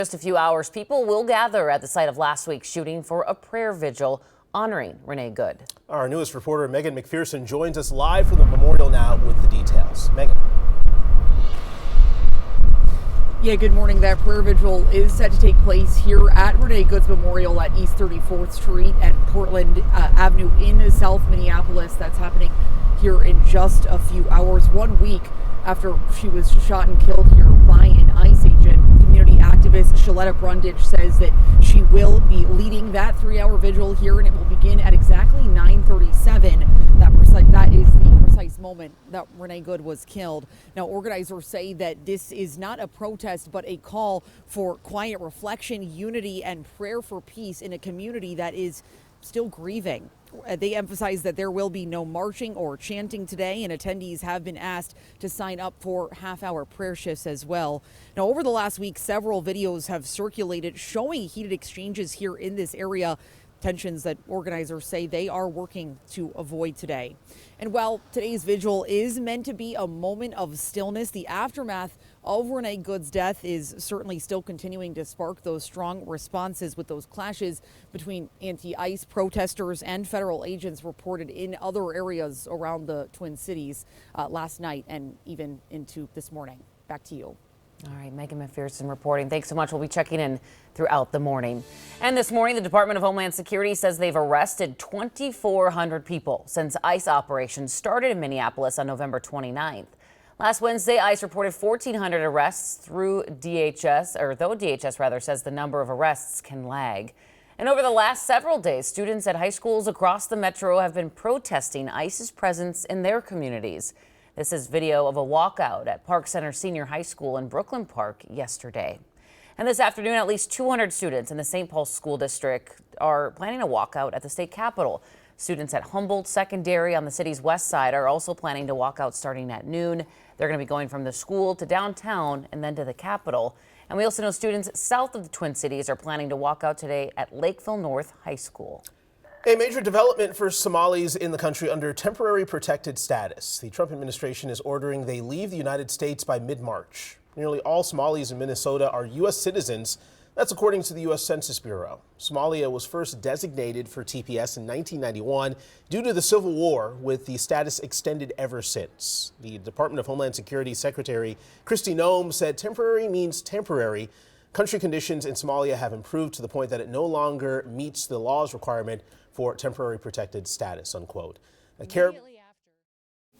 Just a few hours, people will gather at the site of last week's shooting for a prayer vigil honoring Renee Good. Our newest reporter, Megan McPherson, joins us live from the memorial now with the details. Megan. Yeah, good morning. That prayer vigil is set to take place here at Renee Good's Memorial at East 34th Street and Portland Avenue in South Minneapolis. That's happening here in just a few hours, 1 week after she was shot and killed here by an ICE agent. Community activist Shaletta Brundage says that she will be leading that 3-hour vigil here, and it will begin at exactly 9:37. That is the precise moment that Renee Good was killed. Now, organizers say that this is not a protest, but a call for quiet reflection, unity, and prayer for peace in a community that is still grieving. They emphasize that there will be no marching or chanting today, and attendees have been asked to sign up for half-hour prayer shifts as well. Now, over the last week, several videos have circulated showing heated exchanges here in this area, tensions that organizers say they are working to avoid today. And while today's vigil is meant to be a moment of stillness, the aftermath of Renee Good's death is certainly still continuing to spark those strong responses, with those clashes between anti-ICE protesters and federal agents reported in other areas around the Twin Cities last night and even into this morning. Back to you. All right, Megan McPherson reporting. Thanks so much. We'll be checking in throughout the morning. And this morning, the Department of Homeland Security says they've arrested 2,400 people since ICE operations started in Minneapolis on November 29th. Last Wednesday, ICE reported 1,400 arrests through DHS, or though DHS rather says the number of arrests can lag. And over the last several days, students at high schools across the metro have been protesting ICE's presence in their communities. This is video of a walkout at Park Center Senior High School in Brooklyn Park yesterday. And this afternoon, at least 200 students in the St. Paul School District are planning a walkout at the state capitol. Students at Humboldt Secondary on the city's west side are also planning to walk out starting at noon. They're going to be going from the school to downtown and then to the Capitol. And we also know students south of the Twin Cities are planning to walk out today at Lakeville North High School. A major development for Somalis in the country under temporary protected status. The Trump administration is ordering they leave the United States by mid-March. Nearly all Somalis in Minnesota are U.S. citizens. That's according to the U.S. Census Bureau. Somalia was first designated for TPS in 1991 due to the Civil War, with the status extended ever since. The Department of Homeland Security Secretary Kristi Noem said temporary means temporary. Country conditions in Somalia have improved to the point that it no longer meets the law's requirement for temporary protected status, unquote.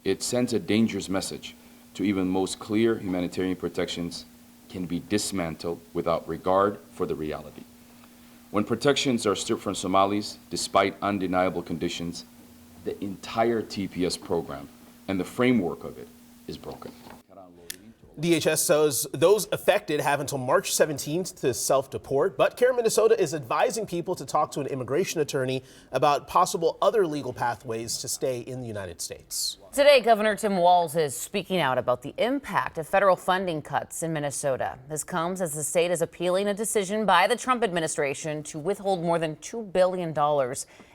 It sends a dangerous message to even most clear humanitarian protections can be dismantled without regard for the reality. When protections are stripped from Somalis, despite undeniable conditions, the entire TPS program and the framework of it is broken. DHS says those affected have until March 17th to self-deport, but CARE Minnesota is advising people to talk to an immigration attorney about possible other legal pathways to stay in the United States. Today, Governor Tim Walz is speaking out about the impact of federal funding cuts in Minnesota. This comes as the state is appealing a decision by the Trump administration to withhold more than $2 billion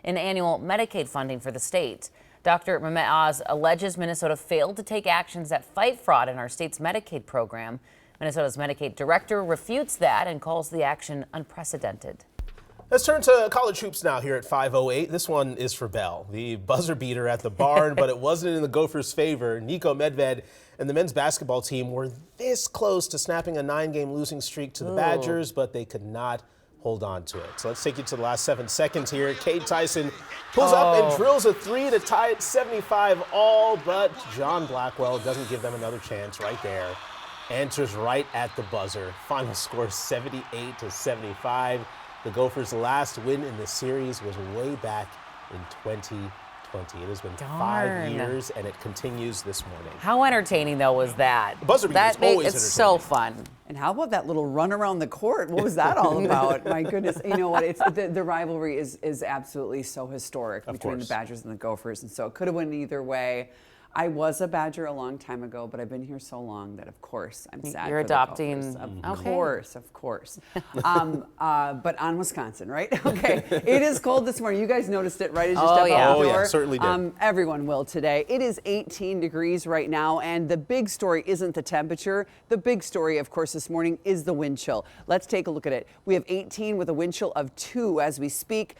in annual Medicaid funding for the state. Dr. Mehmet Oz alleges Minnesota failed to take actions that fight fraud in our state's Medicaid program. Minnesota's Medicaid director refutes that and calls the action unprecedented. Let's turn to college hoops now here at 5:08. This one is for Bell, the buzzer beater at the barn, but it wasn't in the Gophers' favor. Niko Medved and the men's basketball team were this close to snapping a 9-game losing streak to the Badgers, but they could not hold on to it. So let's take you to the last 7 seconds here. Cade Tyson pulls up and drills a 3 to tie it 75 all, but John Blackwell doesn't give them another chance right there. Answers right at the buzzer. Final score 78 to 75. The Gophers' last win in the series was way back in 2020. It has been 5 years, and it continues this morning. How entertaining, though, was that? The buzzer beater is always entertaining. It's so fun. And how about that little run around the court? What was that all about? My goodness. You know what? It's the rivalry is absolutely so historic between the Badgers and the Gophers. And so it could have went either way. I was a Badger a long time ago, but I've been here so long that, of course, I'm sad. You're for the adopting- Gophers. Of Okay. course, of course. But on Wisconsin, right? Okay. It is cold this morning. You guys noticed it, right? As you Oh, step yeah. out Oh, the yeah, door. certainly did. Everyone will today. It is 18 degrees right now, and the big story isn't the temperature. The big story, of course, this morning is the wind chill. Let's take a look at it. We have 18 with a wind chill of 2 as we speak.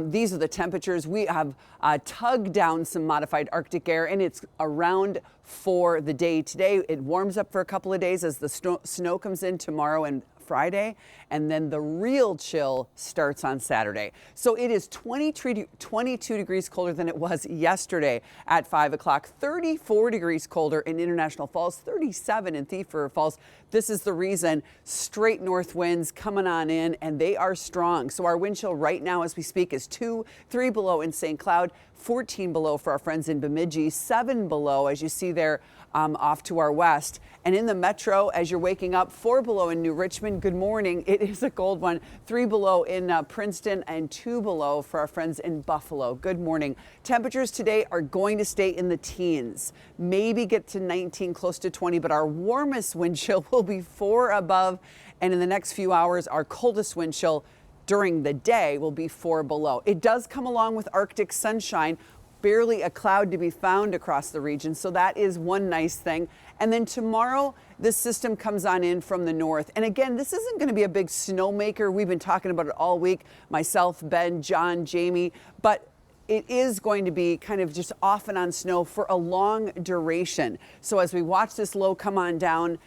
These are the temperatures. We have tugged down some modified Arctic air, and it's around for the day today. It warms up for a couple of days as the snow comes in tomorrow and Friday, and then the real chill starts on Saturday. So it is 22 degrees colder than it was yesterday at 5 o'clock, 34 degrees colder in International Falls, 37 in Thief River Falls. This is the reason. Straight north winds coming on in, and they are strong. So our wind chill right now as we speak is 2, 3 below in St. Cloud, 14 below for our friends in Bemidji, 7 below as you see there off to our west. And in the metro, as you're waking up, 4 below in New Richmond. Good morning. It is a cold one. 3 below in Princeton and 2 below for our friends in Buffalo. Good morning. Temperatures today are going to stay in the teens, maybe get to 19, close to 20, but our warmest wind chill will be 4 above. And in the next few hours, our coldest wind chill during the day will be 4 below. It does come along with Arctic sunshine. Barely a cloud to be found across the region, so that is one nice thing. And then tomorrow, this system comes on in from the north. And again, this isn't going to be a big snowmaker. We've been talking about it all week, myself, Ben, John, Jamie, but it is going to be kind of just off and on snow for a long duration. So as we watch this low come on down,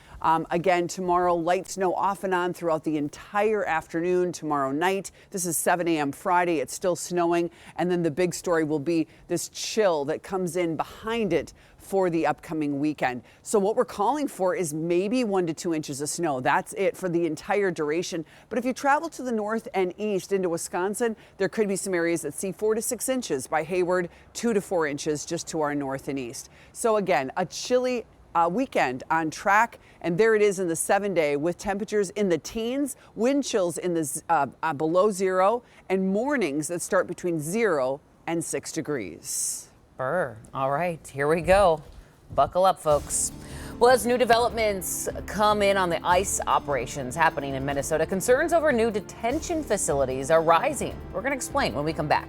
again, tomorrow, light snow off and on throughout the entire afternoon, tomorrow night. This is 7 a.m. Friday. It's still snowing. And then the big story will be this chill that comes in behind it for the upcoming weekend. So what we're calling for is maybe 1 to 2 inches of snow. That's it for the entire duration. But if you travel to the north and east into Wisconsin, there could be some areas that see 4 to 6 inches. By Hayward, 2 to 4 inches just to our north and east. So again, a chilly weekend on track, and there it is in the 7-day with temperatures in the teens, wind chills in the below 0, and mornings that start between 0 and 6 degrees. All right, here we go. Buckle up, folks. Well, as new developments come in on the ICE operations happening in Minnesota, concerns over new detention facilities are rising. We're going to explain when we come back.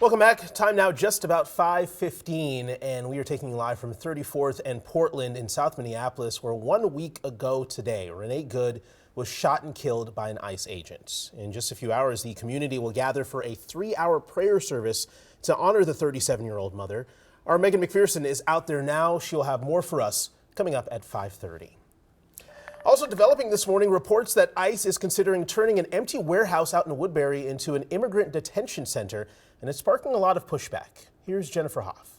Welcome back. Time now just about 5:15, and we are taking you live from 34th and Portland in South Minneapolis, where 1 week ago today, Renee Good was shot and killed by an ICE agent. In just a few hours, the community will gather for a 3-hour prayer service to honor the 37-year-old mother. Our Megan McPherson is out there now. She'll have more for us coming up at 5:30. Also developing this morning, reports that ICE is considering turning an empty warehouse out in Woodbury into an immigrant detention center, and it's sparking a lot of pushback. Here's Jennifer Hoff.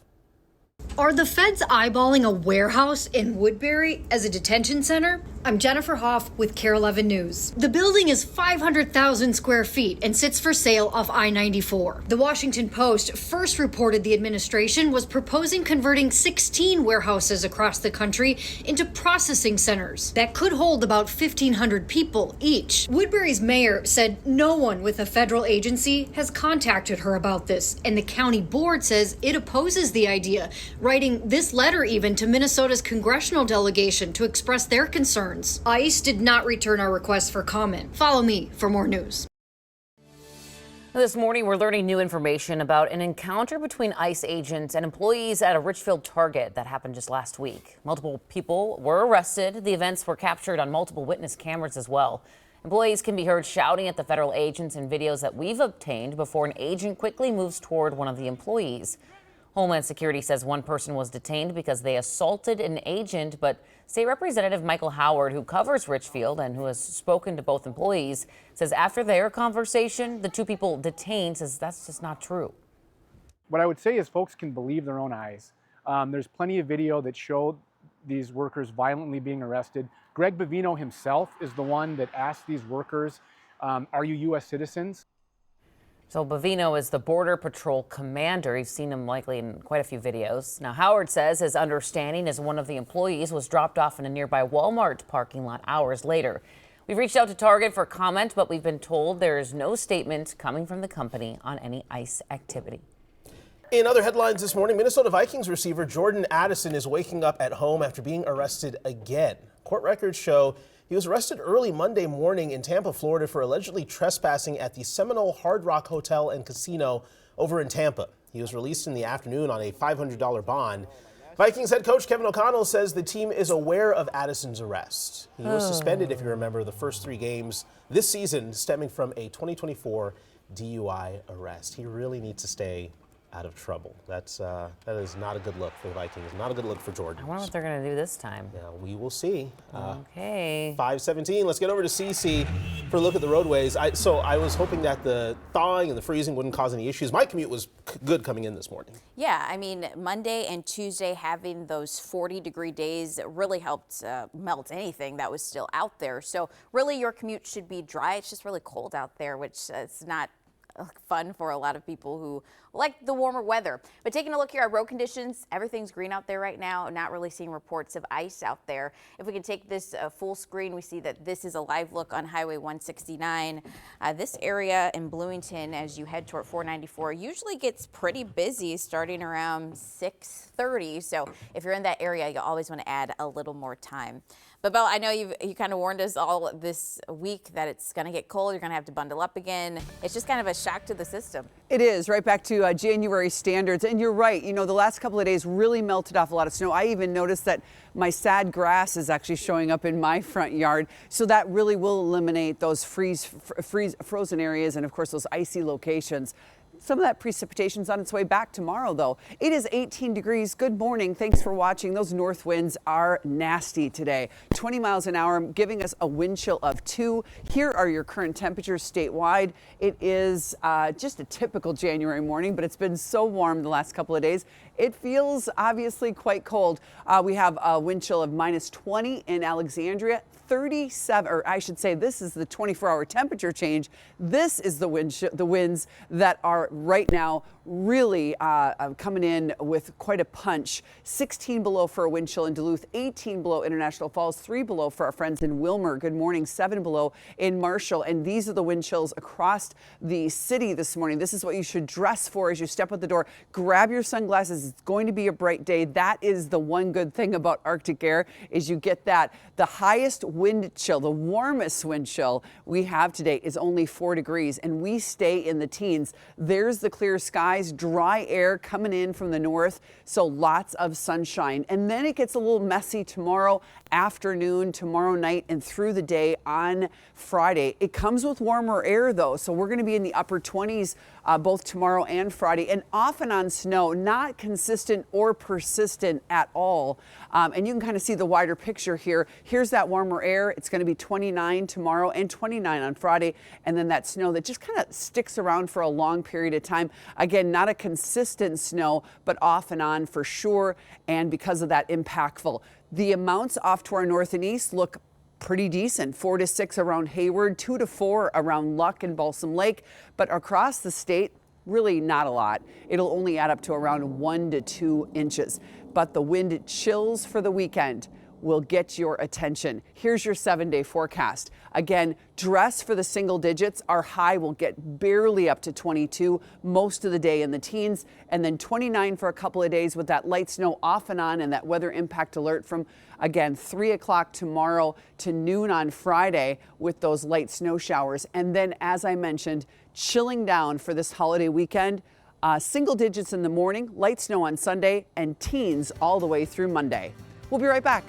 Are the feds eyeballing a warehouse in Woodbury as a detention center? I'm Jennifer Hoff with KARE 11 News. The building is 500,000 square feet and sits for sale off I-94. The Washington Post first reported the administration was proposing converting 16 warehouses across the country into processing centers that could hold about 1,500 people each. Woodbury's mayor said no one with a federal agency has contacted her about this, and the county board says it opposes the idea, writing this letter even to Minnesota's congressional delegation to express their concerns. ICE did not return our request for comment. Follow me for more news. This morning, we're learning new information about an encounter between ICE agents and employees at a Richfield Target that happened just last week. Multiple people were arrested. The events were captured on multiple witness cameras as well. Employees can be heard shouting at the federal agents in videos that we've obtained before an agent quickly moves toward one of the employees. Homeland Security says one person was detained because they assaulted an agent, but State Representative Michael Howard, who covers Richfield and who has spoken to both employees, says after their conversation, the two people detained says that's just not true. What I would say is folks can believe their own eyes. There's plenty of video that showed these workers violently being arrested. Greg Bavino himself is the one that asked these workers, are you U.S. citizens? So Bavino is the Border Patrol commander. You've seen him likely in quite a few videos. Now, Howard says his understanding is one of the employees was dropped off in a nearby Walmart parking lot hours later. We've reached out to Target for comment, but we've been told there is no statement coming from the company on any ICE activity. In other headlines this morning, Minnesota Vikings receiver Jordan Addison is waking up at home after being arrested again. Court records show he was arrested early Monday morning in Tampa, Florida for allegedly trespassing at the Seminole Hard Rock Hotel and Casino over in Tampa. He was released in the afternoon on a $500 bond. Vikings head coach Kevin O'Connell says the team is aware of Addison's arrest. He was suspended, if you remember, the first 3 games this season stemming from a 2024 DUI arrest. He really needs to stay out of trouble. That is not a good look for the Vikings. Not a good look for Jordan. I wonder what they're going to do this time. Now, we will see. Okay. 5:17. Let's get over to Cece for a look at the roadways. So I was hoping that the thawing and the freezing wouldn't cause any issues. My commute was good coming in this morning. Yeah, I mean, Monday and Tuesday having those 40-degree days really helped melt anything that was still out there. So really your commute should be dry. It's just really cold out there, which is not fun for a lot of people who like the warmer weather. But taking a look here at road conditions, everything's green out there right now. Not really seeing reports of ice out there. If we can take this full screen, we see that this is a live look on Highway 169. This area in Bloomington, as you head toward 494, usually gets pretty busy starting around 6:30. So if you're in that area, you always want to add a little more time. But Belle, I know you kind of warned us all this week that it's going to get cold. You're going to have to bundle up again. It's just kind of a shock to the system. It is, right back to January standards. And you're right, you know, the last couple of days really melted off a lot of snow. I even noticed that my sad grass is actually showing up in my front yard. So that really will eliminate those frozen areas and, of course, those icy locations. Some of that precipitation is on its way back tomorrow, though. It is 18 degrees. Good morning. Thanks for watching. Those north winds are nasty today. 20 miles an hour, giving us a wind chill of 2. Here are your current temperatures statewide. It is just a typical January morning, but it's been so warm the last couple of days. It feels obviously quite cold. We have a wind chill of minus 20 in Alexandria. 37, or I should say, this is the 24-hour temperature change. This is the winds that are right now really coming in with quite a punch. 16 below for a wind chill in Duluth, 18 below International Falls, 3 below for our friends in Wilmer. Good morning, 7 below in Marshall. And these are the wind chills across the city this morning. This is what you should dress for as you step out the door. Grab your sunglasses. It's going to be a bright day. That is the one good thing about Arctic air is you get that. The highest wind chill, the warmest wind chill we have today is only 4 degrees, and we stay in the teens. There's the clear sky skies, dry air coming in from the north, so lots of sunshine. And then it gets a little messy tomorrow afternoon, tomorrow night, and through the day on Friday. It comes with warmer air, though, so we're going to be in the upper 20s both tomorrow and Friday, and off and on snow, not consistent or persistent at all. And you can kind of see the wider picture here. Here's that warmer air. It's going to be 29 tomorrow and 29 on Friday, and then that snow that just kind of sticks around for a long period of time. Again, not a consistent snow, but off and on for sure, and because of that, impactful. The amounts off to our north and east look pretty decent. 4 to 6 around Hayward, 2 to 4 around Luck and Balsam Lake, but across the state, really not a lot. It'll only add up to around 1 to 2 inches. But the wind chills for the weekend will get your attention. Here's your 7-day forecast. Again, dress for the single digits. Our high will get barely up to 22 most of the day in the teens, and then 29 for a couple of days with that light snow off and on and that weather impact alert from, again, 3 o'clock tomorrow to noon on Friday with those light snow showers. And then, as I mentioned, chilling down for this holiday weekend. Single digits in the morning, light snow on Sunday, and teens all the way through Monday. We'll be right back.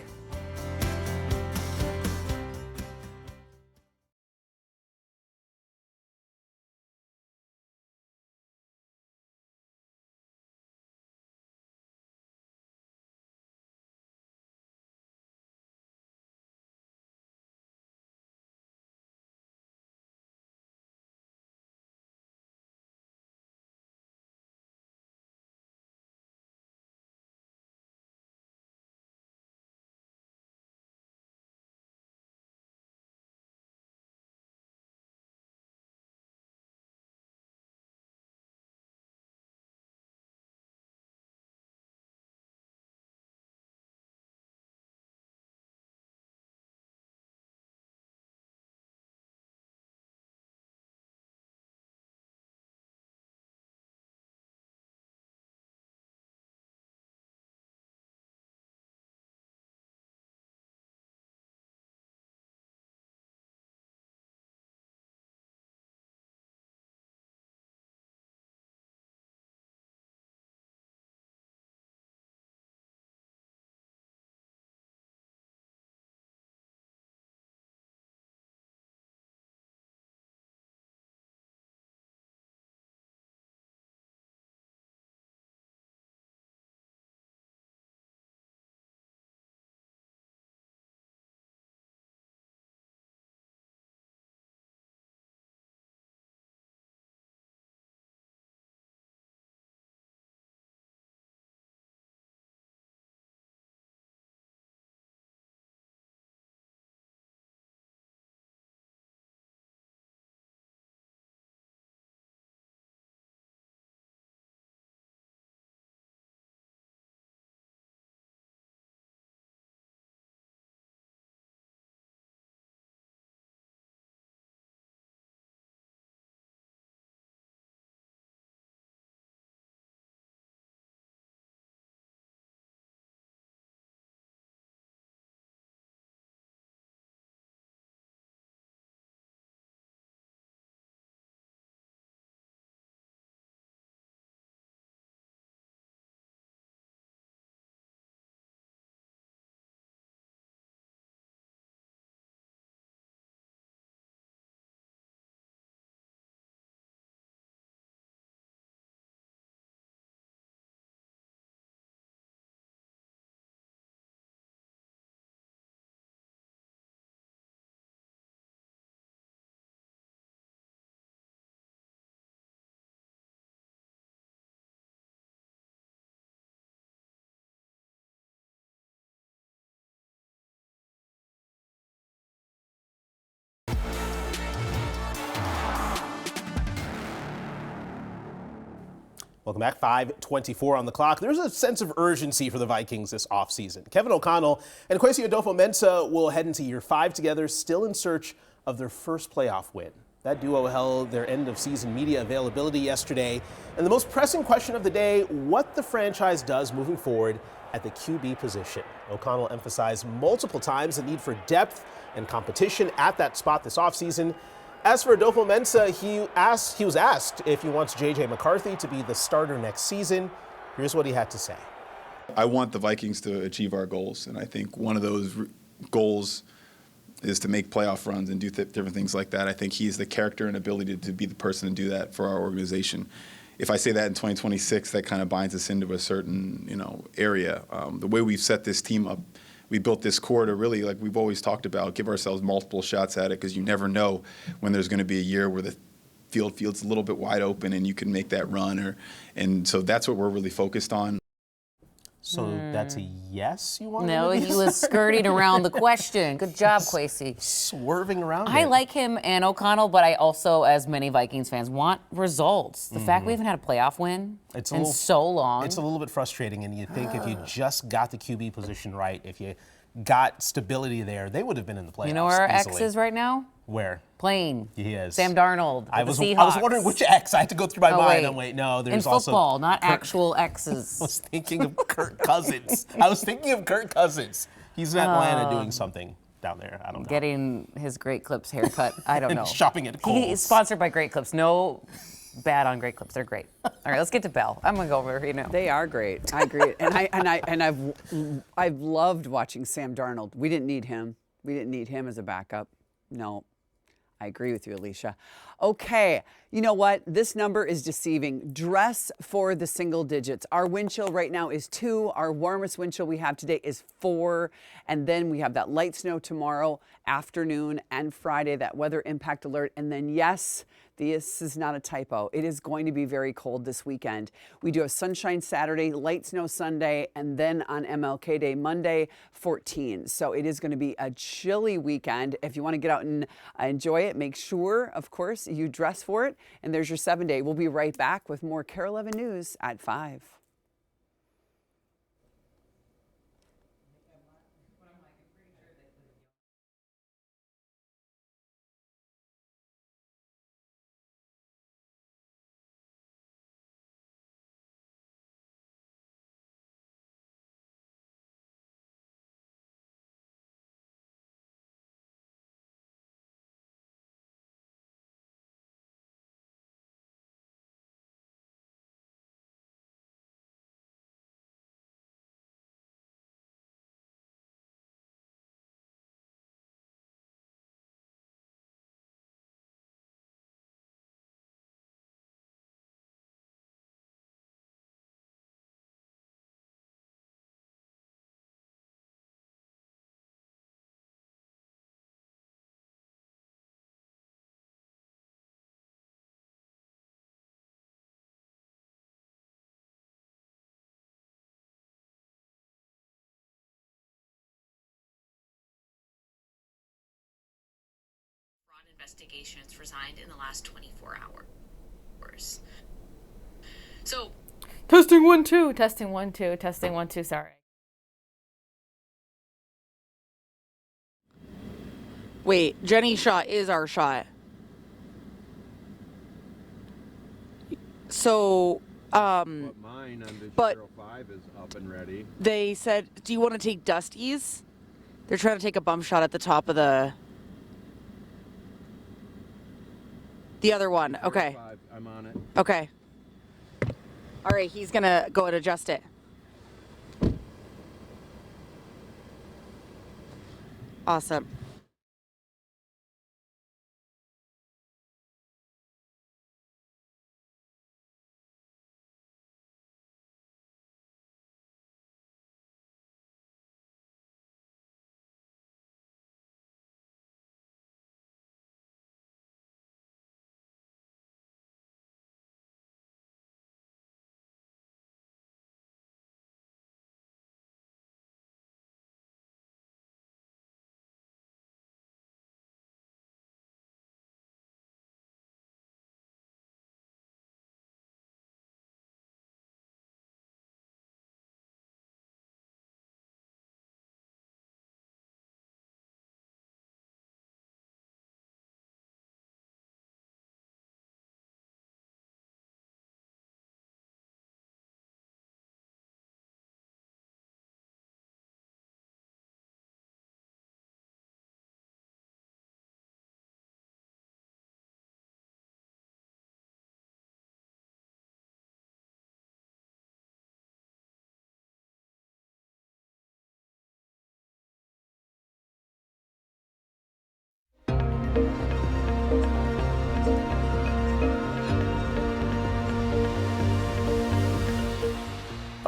Welcome back. 5:24 on the clock. There's a sense of urgency for the Vikings this offseason. Kevin O'Connell and Kwesi Adolfo-Mensah will head into year 5 together, still in search of their first playoff win. That duo held their end-of-season media availability yesterday. And the most pressing question of the day, what the franchise does moving forward at the QB position. O'Connell emphasized multiple times the need for depth and competition at that spot this offseason. As for Adolfo Mensa, he was asked if he wants J.J. McCarthy to be the starter next season. Here's what he had to say. I want the Vikings to achieve our goals, and I think one of those goals is to make playoff runs and do different things like that. I think he's the character and ability to be the person to do that for our organization. If I say that in 2026, that kind of binds us into a certain, area. The way we've set this team up, we built this core to really, like we've always talked about, give ourselves multiple shots at it, because you never know when there's going to be a year where the field's a little bit wide open and you can make that run. And so that's what we're really focused on. So that's a yes you want? No, he was skirting around the question. Good job, Kwesi. Swerving around I it. like him and O'Connell, but I also, as many Vikings fans, want results. The fact we haven't had a playoff win in so long. It's a little bit frustrating, and you think if you just got the QB position right, if you got stability there, they would have been in the playoffs. You know where our X easily. is right now? Where? Playing. He is. Sam Darnold. I with was the I was Seahawks. wondering which X. I had to go through my mind. Wait. Wait, no, there's in also football, not actual X's. I was thinking of Kirk Cousins. He's in Atlanta doing something down there. I don't know. Getting his Great Clips haircut. I don't know. Shopping at Kohl's. He's sponsored by Great Clips. No bad on Great Clips. They're great. All right, let's get to Bell. I'm gonna go over here now. They are great. I agree. I've loved watching Sam Darnold. We didn't need him. We didn't need him as a backup. No. I agree with you, Alicia. Okay, you know what? This number is deceiving. Dress for the single digits. Our wind chill right now is 2. Our warmest wind chill we have today is 4. And then we have that light snow tomorrow afternoon and Friday, that weather impact alert. And then, yes, this is not a typo. It is going to be very cold this weekend. We do have sunshine Saturday, light snow Sunday, and then on MLK Day, Monday, 14. So it is going to be a chilly weekend. If you want to get out and enjoy it, make sure, of course, you dress for it. And there's your 7-day. We'll be right back with more KARE 11 News at 5. Investigations resigned in the last 24 hours. So, testing 1 2, testing 1 2, testing 1 2. Sorry. Wait, Jenny shot is our shot. So, But mine on the 05 is up and ready. They said, "Do you want to take Dusty's?" They're trying to take a bump shot at the top of the other one. Okay. 05, I'm on it. Okay. All right, he's going to go and adjust it. Awesome.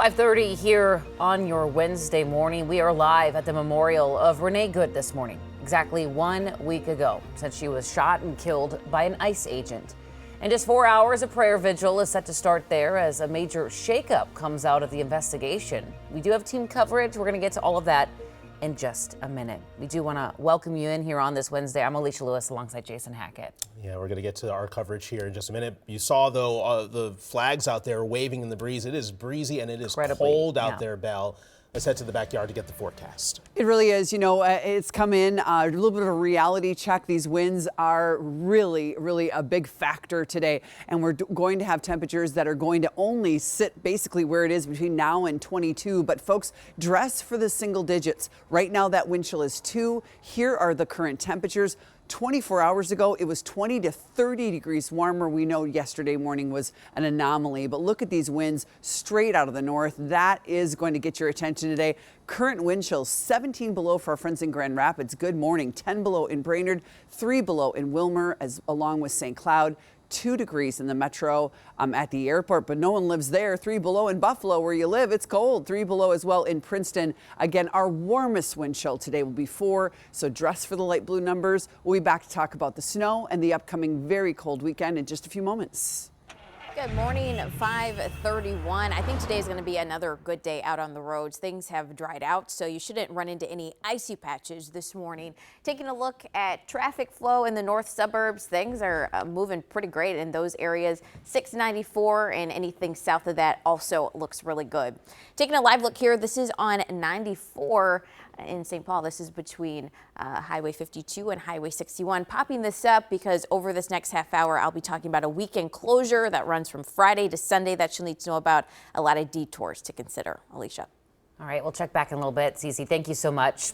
5:30 here on your Wednesday morning. We are live at the memorial of Renee Good this morning, exactly 1 week ago, since she was shot and killed by an ICE agent. In just 4 hours, a prayer vigil is set to start there as a major shakeup comes out of the investigation. We do have team coverage. We're going to get to all of that in just a minute. We do want to welcome you in here on this Wednesday. I'm Alicia Lewis alongside Jason Hackett. Yeah, we're going to get to our coverage here in just a minute. You saw, though, the flags out there waving in the breeze. It is breezy and it is cold out there, Belle. Let's head to the backyard to get the forecast. It really is. You know, it's come in a little bit of a reality check. These winds are really, really a big factor today. And we're going to have temperatures that are going to only sit basically where it is between now and 22. But folks, dress for the single digits. Right now, that wind chill is 2. Here are the current temperatures. 24 hours ago, it was 20 to 30 degrees warmer. We know yesterday morning was an anomaly, but look at these winds straight out of the north. That is going to get your attention today. Current wind chills 17 below for our friends in Grand Rapids. Good morning. 10 below in Brainerd, 3 below in Wilmer, along with St. Cloud. 2 degrees in the metro at the airport, but no one lives there. 3 below in Buffalo, where you live. It's cold. 3 below as well in Princeton. Again, our warmest wind chill today will be 4, so dress for the light blue numbers. We'll be back to talk about the snow and the upcoming very cold weekend in just a few moments. Good morning, 5:31. I think today is going to be another good day out on the roads. Things have dried out, so you shouldn't run into any icy patches this morning. Taking a look at traffic flow in the north suburbs, things are moving pretty great in those areas. 694 and anything south of that also looks really good. Taking a live look here, this is on 94 in St. Paul. This is between Highway 52 and Highway 61. Popping this up because over this next half hour, I'll be talking about a weekend closure that runs from Friday to Sunday that you'll need to know about. A lot of detours to consider. Alicia. All right, we'll check back in a little bit. Cece, thank you so much.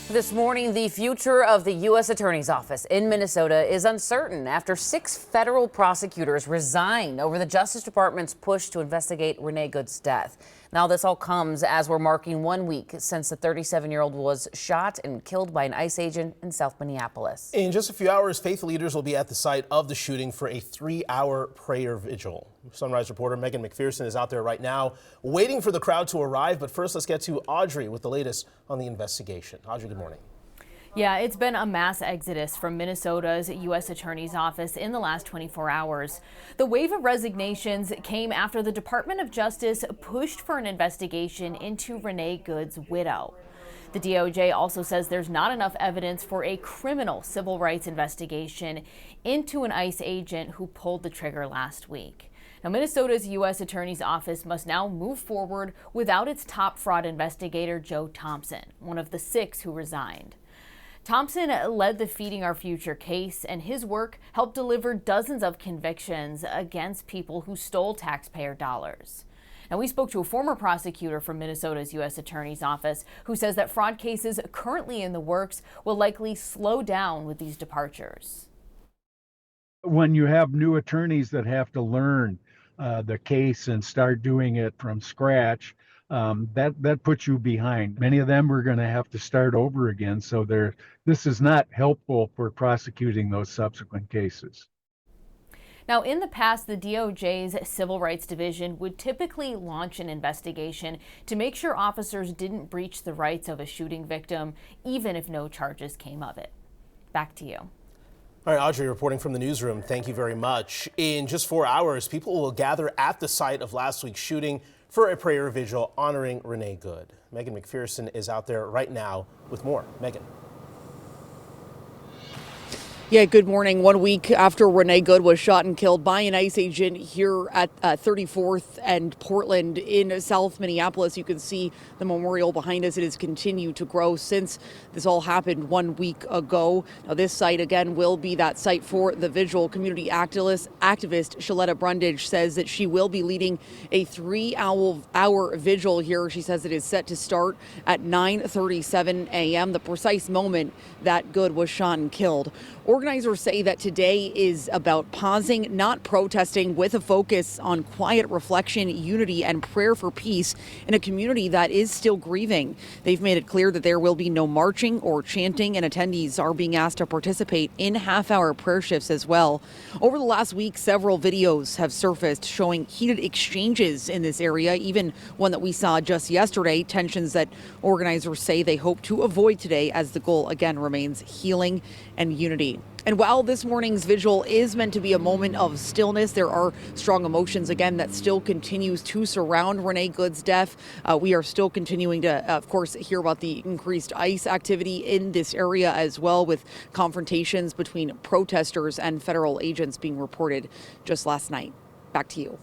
This morning, the future of the U.S. Attorney's Office in Minnesota is uncertain after 6 federal prosecutors resigned over the Justice Department's push to investigate Renee Good's death. Now, this all comes as we're marking 1 week since the 37-year-old was shot and killed by an ICE agent in South Minneapolis. In just a few hours, faith leaders will be at the site of the shooting for a 3-hour prayer vigil. Sunrise reporter Megan McPherson is out there right now waiting for the crowd to arrive. But first, let's get to Audrey with the latest on the investigation. Audrey, good morning. Yeah, it's been a mass exodus from Minnesota's U.S. Attorney's Office in the last 24 hours. The wave of resignations came after the Department of Justice pushed for an investigation into Renee Good's widow. The DOJ also says there's not enough evidence for a criminal civil rights investigation into an ICE agent who pulled the trigger last week. Now, Minnesota's U.S. Attorney's Office must now move forward without its top fraud investigator, Joe Thompson, one of the 6 who resigned. Thompson led the Feeding Our Future case, and his work helped deliver dozens of convictions against people who stole taxpayer dollars. Now, we spoke to a former prosecutor from Minnesota's U.S. Attorney's Office who says that fraud cases currently in the works will likely slow down with these departures. When you have new attorneys that have to learn the case and start doing it from scratch, that puts you behind. Many of them are going to have to start over again, so this is not helpful for prosecuting those subsequent cases. Now, in the past, the DOJ's Civil Rights Division would typically launch an investigation to make sure officers didn't breach the rights of a shooting victim, even if no charges came of it. Back to you. All right, Audrey, reporting from the newsroom. Thank you very much. In just 4 hours, people will gather at the site of last week's shooting for a prayer vigil honoring Renee Good. Megan McPherson is out there right now with more. Megan. Yeah, good morning. 1 week after Renee Good was shot and killed by an ICE agent here at 34th and Portland in South Minneapolis, you can see the memorial behind us. It has continued to grow since this all happened 1 week ago. Now, this site, again, will be that site for the vigil. Community activist Shaletta Brundage says that she will be leading a 3-hour vigil here. She says it is set to start at 9:37 a.m., the precise moment that Good was shot and killed. Organizers say that today is about pausing, not protesting, with a focus on quiet reflection, unity, and prayer for peace in a community that is still grieving. They've made it clear that there will be no marching or chanting, and attendees are being asked to participate in half-hour prayer shifts as well. Over the last week, several videos have surfaced showing heated exchanges in this area, even one that we saw just yesterday, tensions that organizers say they hope to avoid today as the goal again remains healing and unity. And while this morning's vigil is meant to be a moment of stillness, there are strong emotions again that still continues to surround Renee Good's death. We are still continuing to, of course, hear about the increased ICE activity in this area as well, with confrontations between protesters and federal agents being reported just last night. Back to you.